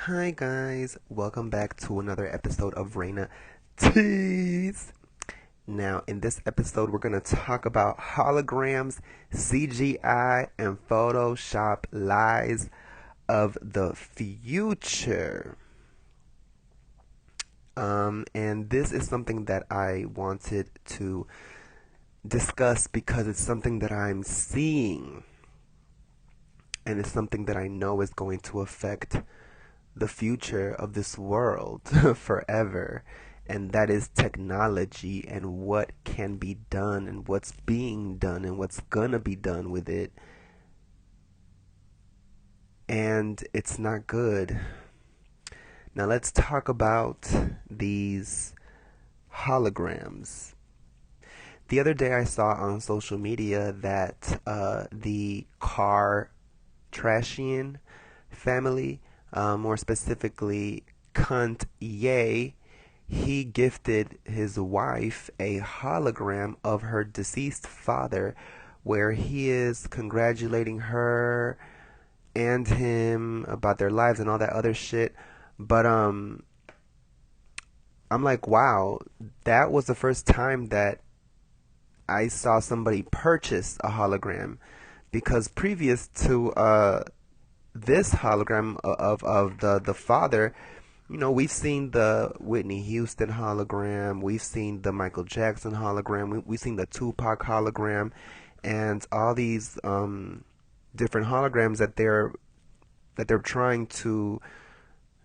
Hi guys, welcome back to another episode of Raina Tease. Now, in this episode, we're going to talk about holograms, CGI, and Photoshop lies of the future. And this is something that I wanted to discuss because it's something that I'm seeing, and it's something that I know is going to affect the future of this world forever, and that is technology and what can be done and what's being done and what's gonna be done with it. And it's not good. Now let's talk about these holograms. The other day I saw on social media that the car Trashian family, more specifically Cunt Ye, he gifted his wife a hologram of her deceased father where he is congratulating her and him about their lives and all that other shit. But I'm like, wow, that was the first time that I saw somebody purchase a hologram, because previous to this hologram of the father, you know, we've seen the Whitney Houston hologram, we've seen the Michael Jackson hologram, we've seen the Tupac hologram, and all these different holograms that they're trying to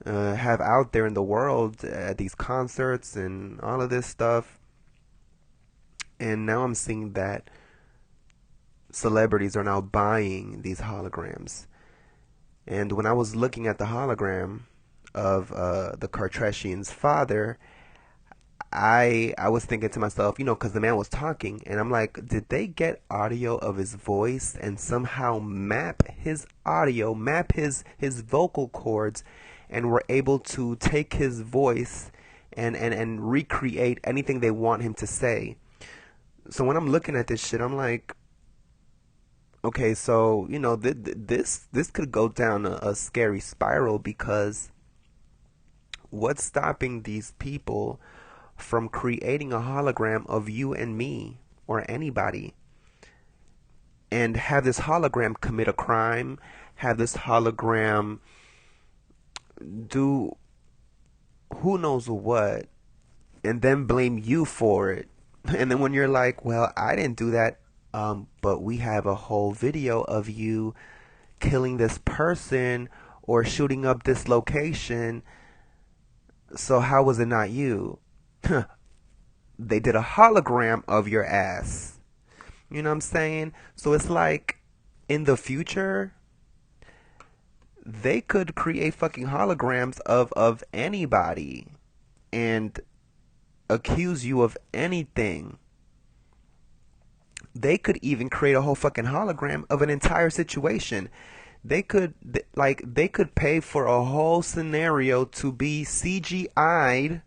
have out there in the world at these concerts and all of this stuff. And now I'm seeing that celebrities are now buying these holograms. And when I was looking at the hologram of the Kardashian's father, I was thinking to myself, you know, because the man was talking, and I'm like, did they get audio of his voice and somehow map his audio, map his vocal cords, and were able to take his voice and recreate anything they want him to say? So when I'm looking at this shit, I'm like, okay, so you know, this could go down a scary spiral, because what's stopping these people from creating a hologram of you and me or anybody, and have this hologram commit a crime, have this hologram do who knows what, and then blame you for it? And then when you're like, well, I didn't do that, but we have a whole video of you killing this person or shooting up this location, so how was it not you? They did a hologram of your ass. You know what I'm saying? So it's like, in the future, they could create fucking holograms of anybody and accuse you of anything. They could even create a whole fucking hologram of an entire situation. They could pay for a whole scenario to be CGI'd,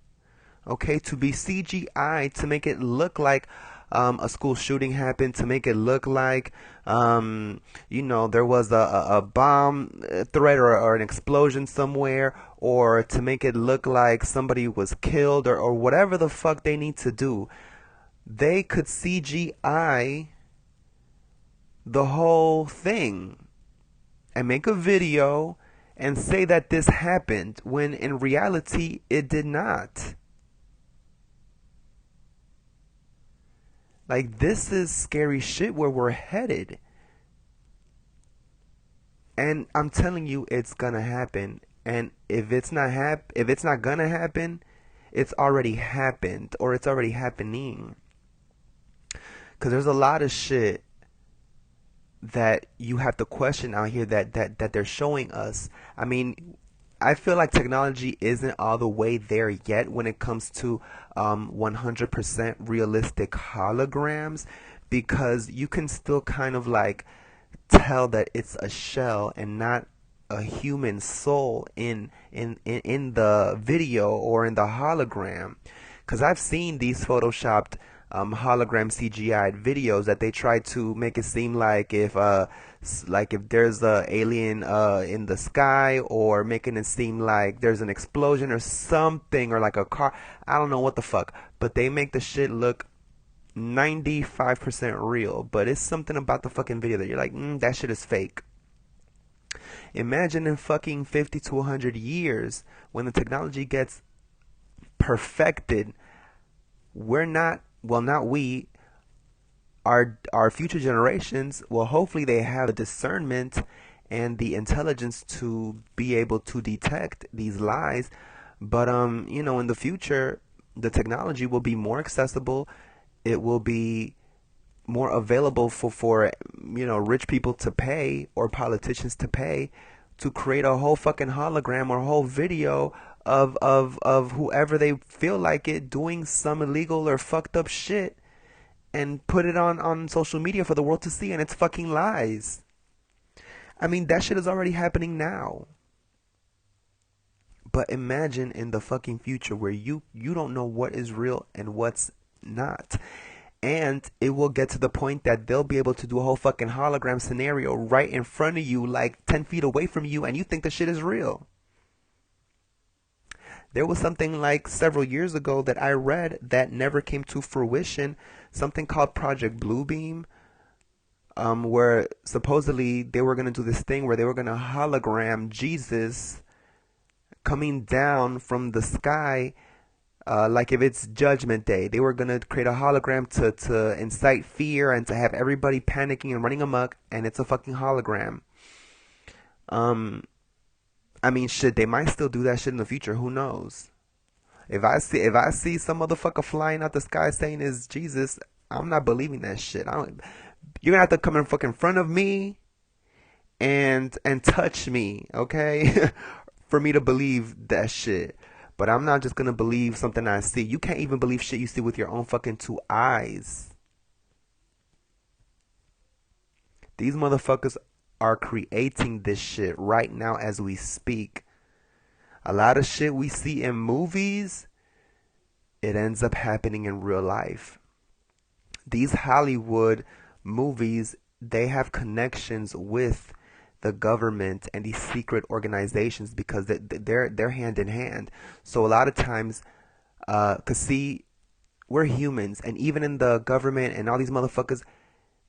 okay, to be CGI, to make it look like a school shooting happened, to make it look like you know, there was a bomb threat, or an explosion somewhere, or to make it look like somebody was killed, or whatever the fuck they need to do. They could CGI the whole thing and make a video and say that this happened when in reality it did not. Like, this is scary shit where we're headed. And I'm telling you, it's gonna happen. And if it's not gonna happen, it's already happened, or it's already happening. Cause there's a lot of shit that you have to question out here that they're showing us. I mean, I feel like technology isn't all the way there yet when it comes to 100% realistic holograms, because you can still kind of like tell that it's a shell and not a human soul in the video or in the hologram. Because I've seen these photoshopped hologram CGI videos that they try to make it seem like if Like if there's a alien in the sky, or making it seem like there's an explosion or something, or like a car. I don't know what the fuck, but they make the shit look 95% real. But it's something about the fucking video that you're like, that shit is fake. Imagine in fucking 50 to 100 years when the technology gets perfected, we're not, well, not we, our future generations, well, hopefully they have the discernment and the intelligence to be able to detect these lies. But in the future, the technology will be more accessible. It will be more available for rich people to pay, or politicians to pay, to create a whole fucking hologram or a whole video of whoever they feel like it doing some illegal or fucked up shit, and put it on social media for the world to see, and it's fucking lies. I mean, that shit is already happening now. But imagine in the fucking future where you don't know what is real and what's not. And it will get to the point that they'll be able to do a whole fucking hologram scenario right in front of you, like 10 feet away from you, and you think the shit is real. There was something like several years ago that I read that never came to fruition, something called Project Bluebeam, where supposedly they were going to do this thing where they were going to hologram Jesus coming down from the sky, like if it's Judgment Day. They were going to create a hologram to incite fear and to have everybody panicking and running amok, and it's a fucking hologram. I mean, shit, they might still do that shit in the future. Who knows? If I see some motherfucker flying out the sky saying it's Jesus, I'm not believing that shit. You're gonna have to come in fucking front of me and touch me, okay, for me to believe that shit. But I'm not just gonna believe something I see. You can't even believe shit you see with your own fucking two eyes. These motherfuckers are creating this shit right now as we speak. A lot of shit we see in movies, it ends up happening in real life. These Hollywood movies, they have connections with the government and these secret organizations because they're hand in hand. So a lot of times, cause see, we're humans, and even in the government and all these motherfuckers,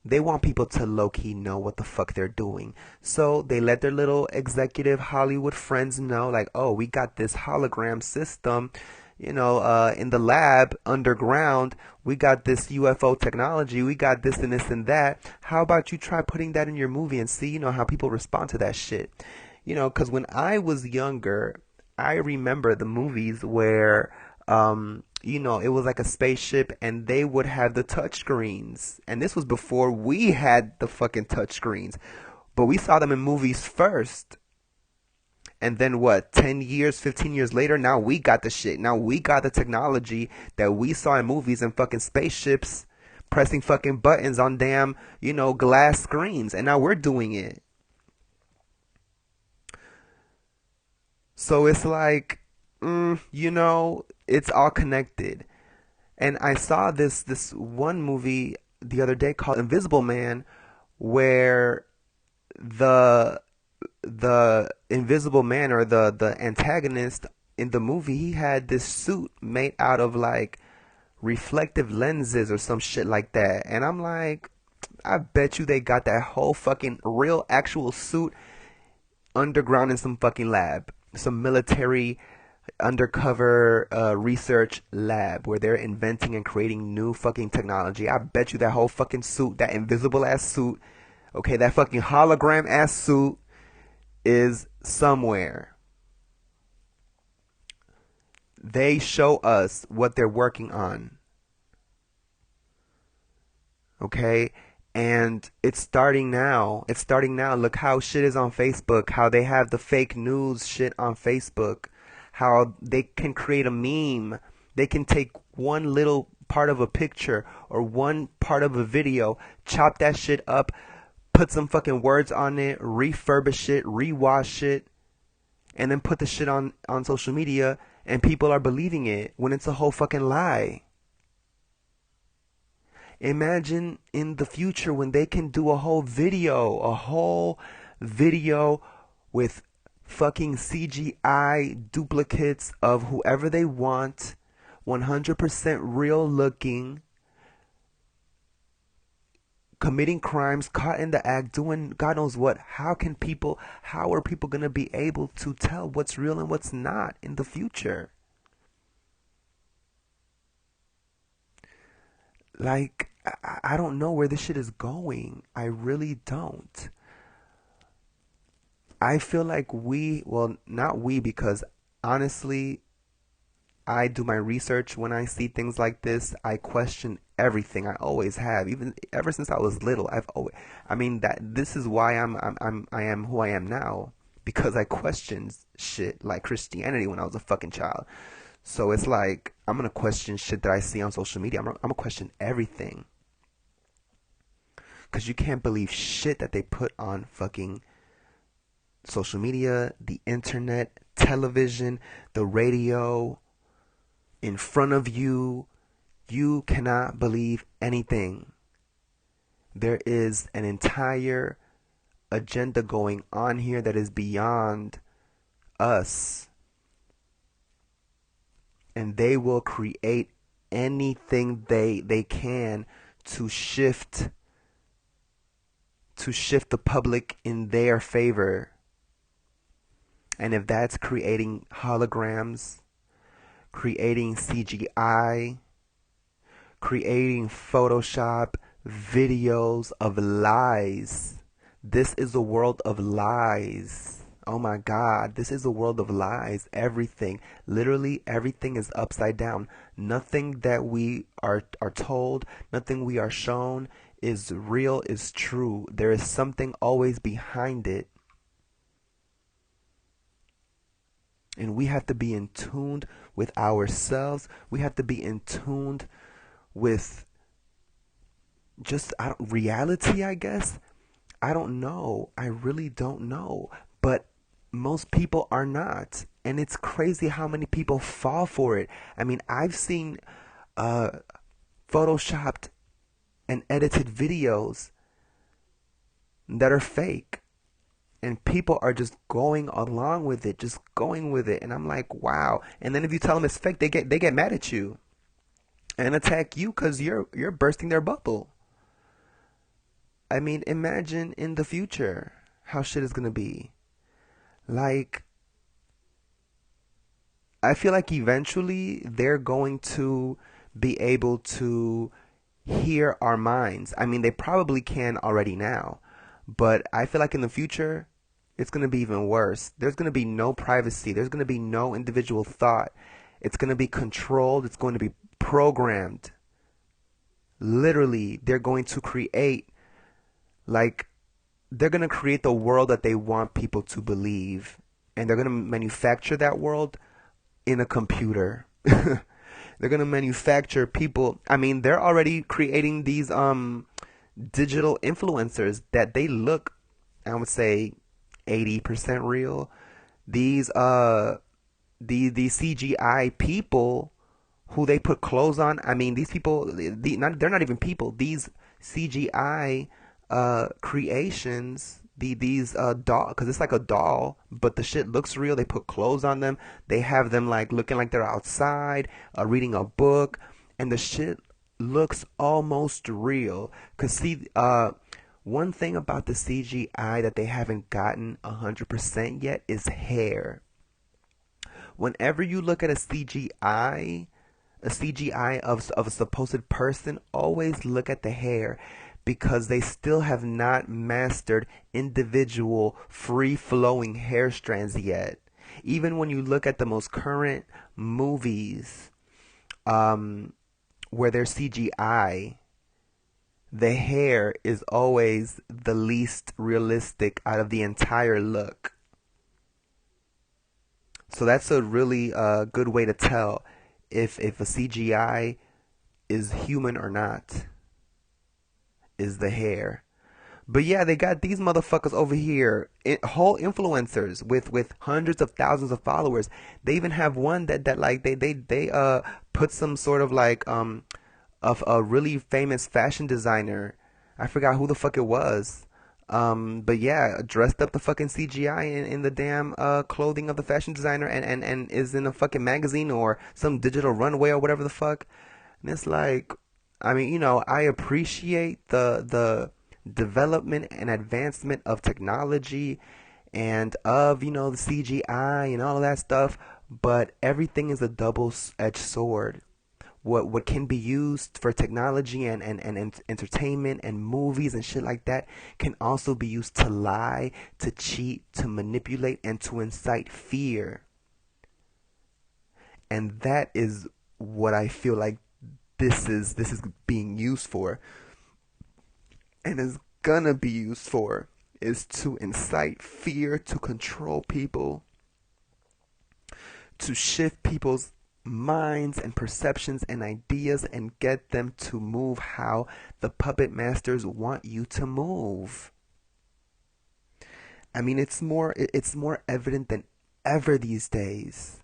they want people to low-key know what the fuck they're doing. So they let their little executive Hollywood friends know, like, oh, we got this hologram system, in the lab underground. We got this UFO technology. We got this and this and that. How about you try putting that in your movie and see, how people respond to that shit? Because when I was younger, I remember the movies where it was like a spaceship and they would have the touch screens. And this was before we had the fucking touch screens. But we saw them in movies first. And then what, 10 years, 15 years later, now we got the shit. Now we got the technology that we saw in movies and fucking spaceships pressing fucking buttons on damn, glass screens. And now we're doing it. So it's like, it's all connected. And I saw this one movie the other day called Invisible Man, where the the Invisible Man, or the antagonist in the movie, he had this suit made out of like reflective lenses or some shit like that. And I'm like, I bet you they got that whole fucking real actual suit underground in some fucking lab, some military undercover research lab where they're inventing and creating new fucking technology. I bet you that whole fucking suit, that invisible ass suit, okay, that fucking hologram ass suit is somewhere. They show us what they're working on. Okay? And it's starting now. It's starting now. Look how shit is on Facebook, how they have the fake news shit on Facebook, how they can create a meme. They can take one little part of a picture or one part of a video, chop that shit up, put some fucking words on it, refurbish it, rewash it, and then put the shit on social media, and people are believing it when it's a whole fucking lie. Imagine in the future when they can do a whole video with fucking CGI duplicates of whoever they want, 100% real looking, committing crimes, caught in the act, doing God knows what. How are people going to be able to tell what's real and what's not in the future? Like, I don't know where this shit is going. I really don't. I feel like well, not we, because honestly, I do my research when I see things like this. I question everything. I always have, even ever since I was little. I mean, that this is why I am who I am now, because I questioned shit like Christianity when I was a fucking child. So it's like I'm gonna question shit that I see on social media. I'm gonna question everything, because you can't believe shit that they put on fucking social media, the internet, television, the radio, in front of you. You cannot believe anything. There is an entire agenda going on here that is beyond us, and they will create anything they can to shift the public in their favor. And if that's creating holograms, creating CGI, creating Photoshop videos of lies. This is a world of lies. Oh my God, this is a world of lies. Everything, literally everything is upside down. Nothing that we are told, nothing we are shown is real, is true. There is something always behind it. And we have to be in tune with ourselves. We have to be in tune with just reality, I guess. I don't know. I really don't know. But most people are not. And it's crazy how many people fall for it. I mean, I've seen uh, photoshopped and edited videos that are fake. And people are just going along with it, just going with it. And I'm like, wow. And then if you tell them it's fake, they get mad at you and attack you because you're bursting their bubble. I mean, imagine in the future how shit is gonna be. Like, I feel like eventually they're going to be able to hear our minds. I mean, they probably can already now, but I feel like in the future it's gonna be even worse. There's gonna be no privacy. There's gonna be no individual thought. It's gonna be controlled. It's going to be programmed. Literally, they're going to create like they're going to create the world that they want people to believe, and they're going to manufacture that world in a computer. They're going to manufacture people. I mean, they're already creating these digital influencers that they look, I would say, 80% real. These these CGI people who they put clothes on. I mean, these people, they're not even people. These CGI creations, these doll, because it's like a doll, but the shit looks real. They put clothes on them. They have them like looking like they're outside, reading a book, and the shit looks almost real. Cause see, one thing about the CGI that they haven't gotten 100% yet is hair. Whenever you look at a CGI of a supposed person, always look at the hair, because they still have not mastered individual free flowing hair strands yet. Even when you look at the most current movies where there's CGI, the hair is always the least realistic out of the entire look. So that's a really good way to tell if a CGI is human or not, is the hair. But yeah, they got these motherfuckers over here, whole influencers with hundreds of thousands of followers. They even have one that like they put some sort of like of a really famous fashion designer. I forgot who the fuck it was. But yeah, dressed up the fucking CGI in the damn clothing of the fashion designer and is in a fucking magazine or some digital runway or whatever the fuck. And it's like, I mean, I appreciate the development and advancement of technology and of, the CGI and all of that stuff, but everything is a double-edged sword. What can be used for technology and entertainment and movies and shit like that can also be used to lie, to cheat, to manipulate, and to incite fear. And that is what I feel like this is being used for, and is gonna be used for, is to incite fear, to control people, to shift people's minds and perceptions and ideas and get them to move how the puppet masters want you to move. I mean, it's more evident than ever these days.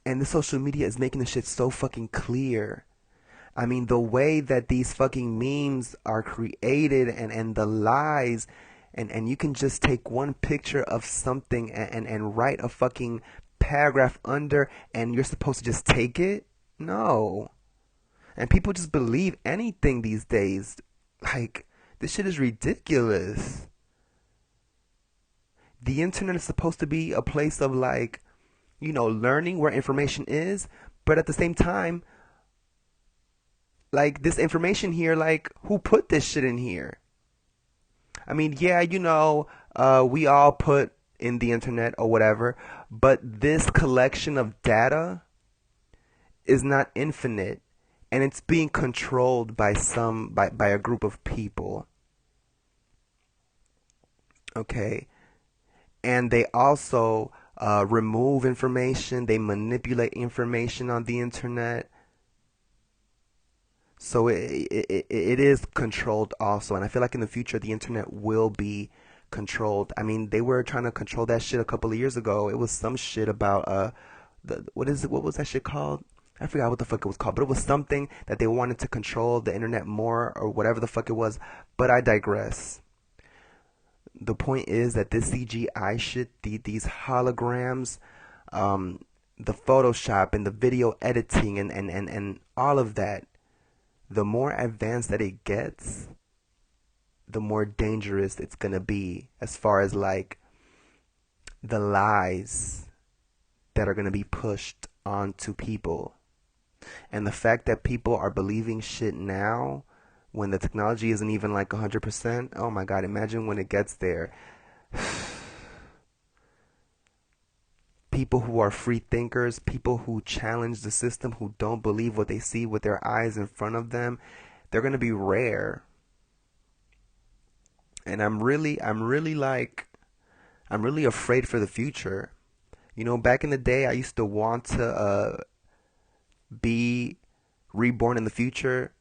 And the social media is making the shit so fucking clear. I mean, the way that these fucking memes are created and the lies, and you can just take one picture of something and write a fucking paragraph under, and you're supposed to just take it? No. And people just believe anything these days. Like, this shit is ridiculous. The internet is supposed to be a place of, like, learning where information is, but at the same time, like, this information here, like, who put this shit in here? I mean, yeah, we all put in the internet or whatever, but this collection of data is not infinite, and it's being controlled by a group of people. Okay, and they also remove information, they manipulate information on the internet. So it is controlled also, and I feel like in the future the internet will be controlled. I mean, they were trying to control that shit a couple of years ago. It was some shit about what is it? What was that shit called? I forgot what the fuck it was called, but it was something that they wanted to control the internet more or whatever the fuck it was. But I digress. The point is that this CGI shit, these holograms, um, the Photoshop and the video editing and all of that, the more advanced that it gets, the more dangerous it's gonna be as far as like the lies that are gonna be pushed onto people. And the fact that people are believing shit now when the technology isn't even like 100%, oh my god, imagine when it gets there. People who are free thinkers, people who challenge the system, who don't believe what they see with their eyes in front of them, they're going to be rare. And I'm really afraid for the future. Back in the day, I used to want to be reborn in the future,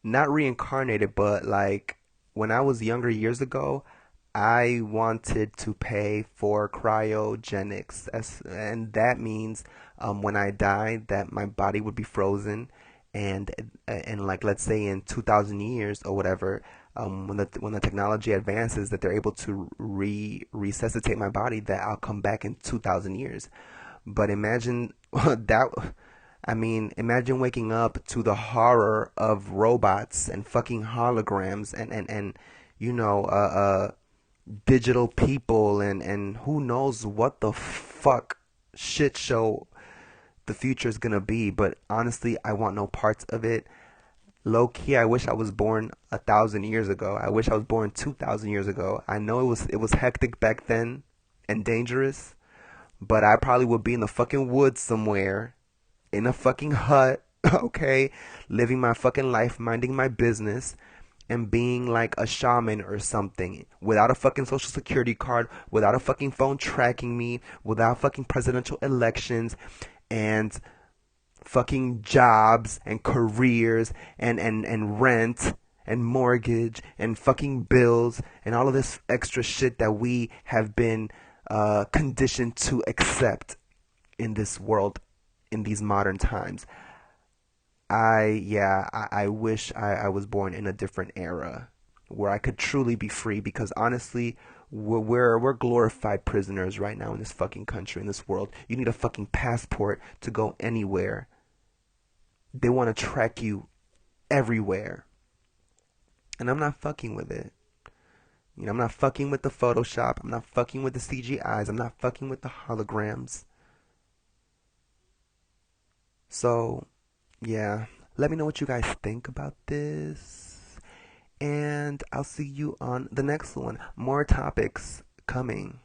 not reincarnated, but like when I was younger years ago, I wanted to pay for cryogenics, and that means when I died, that my body would be frozen, and like let's say in 2,000 years or whatever, when the technology advances, that they're able to resuscitate my body, that I'll come back in 2,000 years. But imagine that. I mean, imagine waking up to the horror of robots and fucking holograms and you know, digital people and who knows what the fuck shit show the future is gonna be. But honestly, I want no parts of it. Low key, I wish I was born 1,000 years ago. I wish I was born 2,000 years ago. I know it was hectic back then and dangerous, but I probably would be in the fucking woods somewhere in a fucking hut, okay, living my fucking life, minding my business, and being like a shaman or something, without a fucking social security card, without a fucking phone tracking me, without fucking presidential elections, and fucking jobs and careers and rent and mortgage and fucking bills and all of this extra shit that we have been conditioned to accept in this world in these modern times. I wish I was born in a different era where I could truly be free because honestly, we're glorified prisoners right now in this fucking country, in this world. You need a fucking passport to go anywhere. They want to track you everywhere. And I'm not fucking with it. You know, I'm not fucking with the Photoshop. I'm not fucking with the CGIs. I'm not fucking with the holograms. So, yeah. Let me know what you guys think about this. And I'll see you on the next one. More topics coming.